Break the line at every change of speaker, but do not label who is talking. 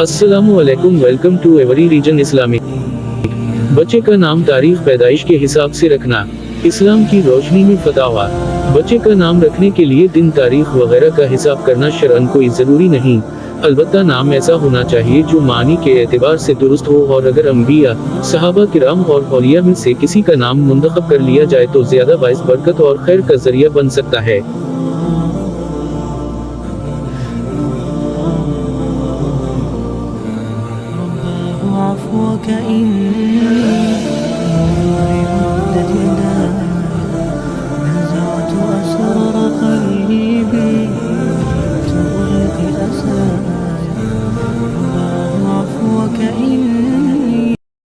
अस्सलामुअलैकुम, welcome to every region Islamic. बच्चे का नाम तारीख पैदाइश के हिसाब से रखना इस्लाम की रोशनी में फतवा। बच्चे का नाम रखने के लिए दिन, तारीख वगैरह का हिसाब करना शरअन कोई ज़रूरी नहीं, अलबत्ता नाम ऐसा होना चाहिए जो मानी के एतबार से दुरुस्त हो, और अगर अंबिया, सहाबा किराम और औलिया में से किसी का नाम मुंतखब कर लिया जाए तो ज़्यादा बाइस बरकत और खैर का जरिया बन सकता है।
عفوك إني